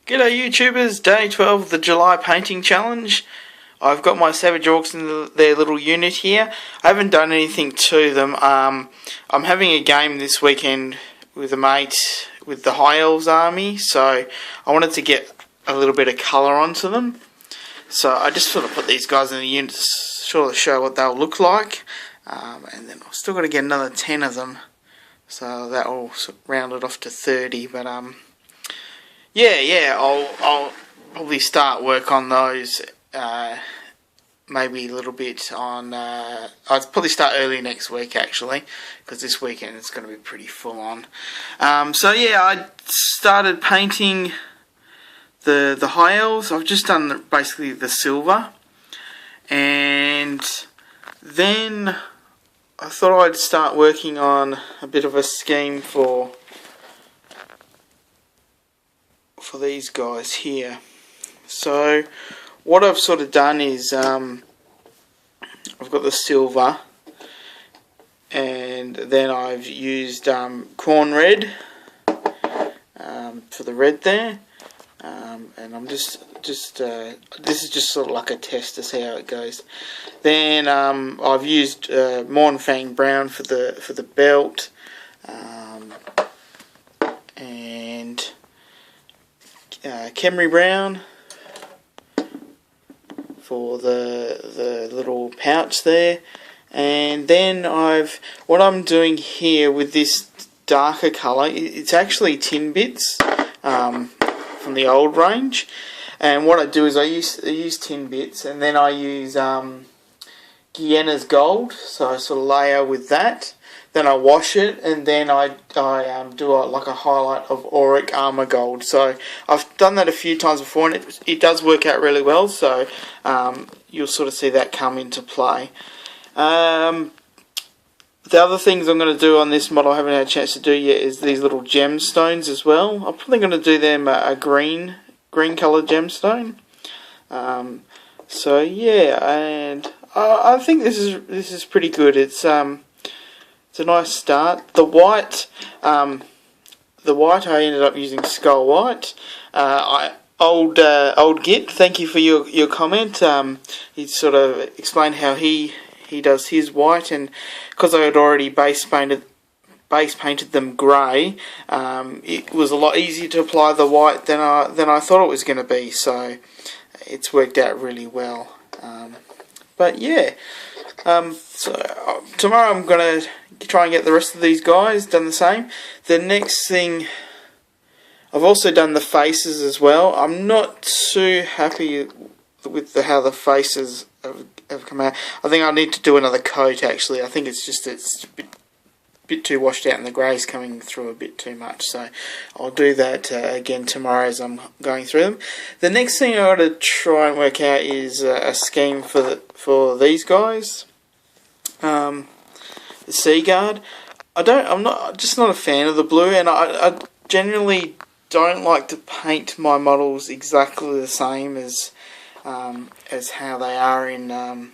G'day YouTubers, day 12 of the July painting challenge. I've got my Savage Orcs in their little unit here. I haven't done anything to them. I'm having a game this weekend with a mate with the High Elves army, so I wanted to get a little bit of colour onto them. So I just sort of put these guys in the unit to sort of show what they'll look like. And then I've still got to get another 10 of them, so that will round it off to 30, but Yeah, I'll probably start work on those, maybe a little bit on, I'll probably start early next week actually, because this weekend it's going to be pretty full on. So yeah, I started painting the High Elves. I've just done basically the silver, and then I thought I'd start working on a bit of a scheme for these guys here. So what I've sort of done is I've got the silver, and then I've used Khorne red for the red there, and I'm just this is just sort of like a test to see how it goes. Then I've used Mournfang brown for the belt, and Khemri brown for the little pouch there. And then what I'm doing here with this darker colour, it's actually tin bits from the old range, and what I do is I use tin bits, and then I use Guyana's gold, so I sort of layer with that. Then I wash it, and then I do like a highlight of Auric Armour gold. So I've done that a few times before, and it does work out really well. So you'll sort of see that come into play. The other things I'm going to do on this model I haven't had a chance to do yet is these little gemstones as well. I'm probably going to do them a green coloured gemstone. So yeah, and I think this is pretty good. It's a nice start. The white I ended up using Skull White. Old Git, thank you for your comment. He sort of explained how he does his white, and because I had already base painted them grey, it was a lot easier to apply the white than I thought it was going to be. So it's worked out really well. But yeah. So tomorrow I'm going to try and get the rest of these guys done the same. The next thing, I've also done the faces as well. I'm not too happy with how the faces have come out. I think I need to do another coat actually. I think it's a bit too washed out, and the grey's coming through a bit too much. So I'll do that again tomorrow as I'm going through them. The next thing I got to try and work out is a scheme for these guys. The Sea Guard. I'm just not a fan of the blue, and I generally don't like to paint my models exactly the same as how they are in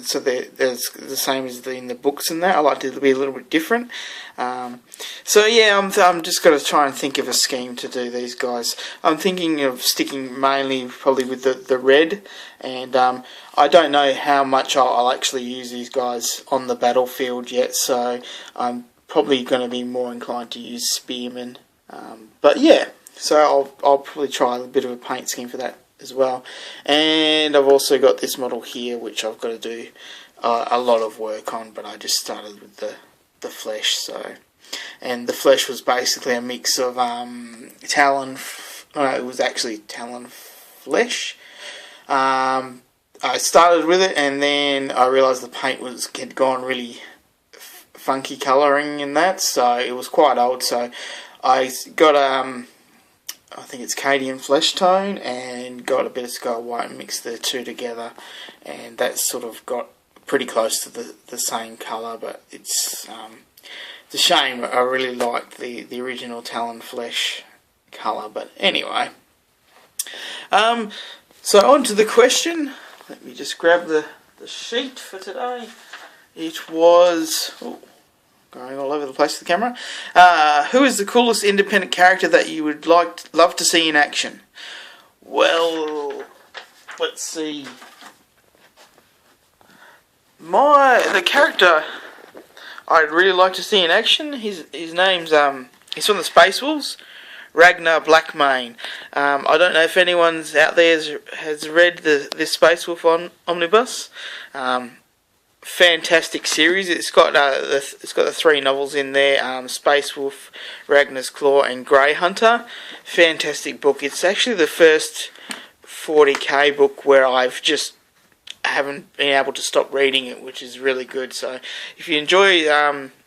so they're the same as in the books and that. I like to be a little bit different. So yeah, I'm just going to try and think of a scheme to do these guys. I'm thinking of sticking mainly probably with the red, and I don't know how much I'll actually use these guys on the battlefield yet, so I'm probably going to be more inclined to use spearmen. But yeah, so I'll probably try a bit of a paint scheme for that as well. And I've also got this model here which I've got to do a lot of work on, but I just started with the flesh. And the flesh was basically a mix of talon, it was actually talon flesh. I started with it, and then I realised the paint had gone really funky colouring in that, so it was quite old. So I got I think it's Cadian flesh tone, and got a bit of Skull White and mixed the two together, and that sort of got pretty close to the same colour. But it's a shame. I really liked the original Talon flesh colour. But anyway, so on to the question. Let me just grab the sheet for today. It was going all over the place with the camera. Who is the coolest independent character that you would love to see in action? Well, let's see. The character I'd really like to see in action. His name's he's from the Space Wolves, Ragnar Blackmane. I don't know if anyone's out there has read this Space Wolf omnibus. Fantastic series. It's got the 3 novels in there: Space Wolf, Ragnar's Claw, and Grey Hunter. Fantastic book. It's actually the first 40k book where I've just haven't been able to stop reading it, which is really good. So if you enjoy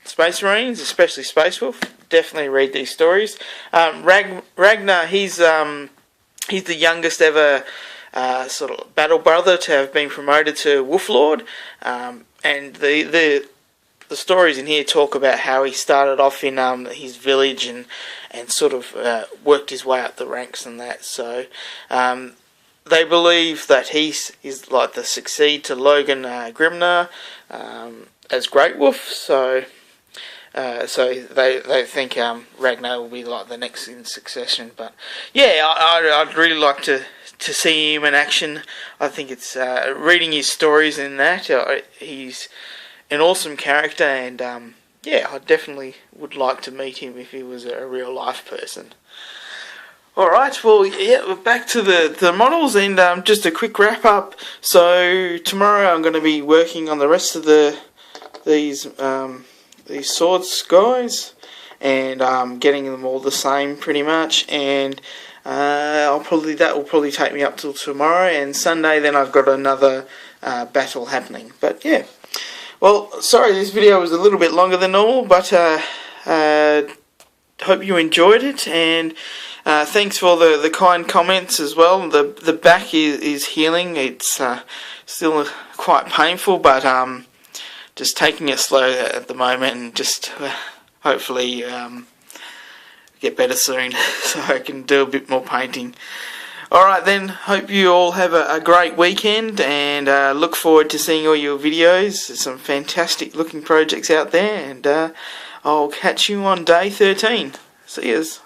Space Marines, especially Space Wolf, definitely read these stories. Ragnar, he's the youngest ever sort of battle brother to have been promoted to Wolf Lord, and the stories in here talk about how he started off in his village and sort of worked his way up the ranks and that. So they believe that he's like the succeed to Logan Grimnar as Great Wolf. So they think Ragnar will be like the next in succession. But yeah, I'd really like to see him in action. I think it's reading his stories in that. He's an awesome character, and yeah, I definitely would like to meet him if he was a real life person. Alright, well, yeah, we're back to the models, and just a quick wrap up. So tomorrow I'm going to be working on the rest of these swords guys, and getting them all the same pretty much, and that will probably take me up till tomorrow, and Sunday then I've got another battle happening. But yeah, well, sorry this video was a little bit longer than normal, but hope you enjoyed it, and thanks for the kind comments as well. The back is healing. It's still quite painful, but just taking it slow at the moment, and just hopefully get better soon so I can do a bit more painting. Alright then, hope you all have a great weekend, and look forward to seeing all your videos. There's some fantastic looking projects out there, and I'll catch you on day 13. See yous.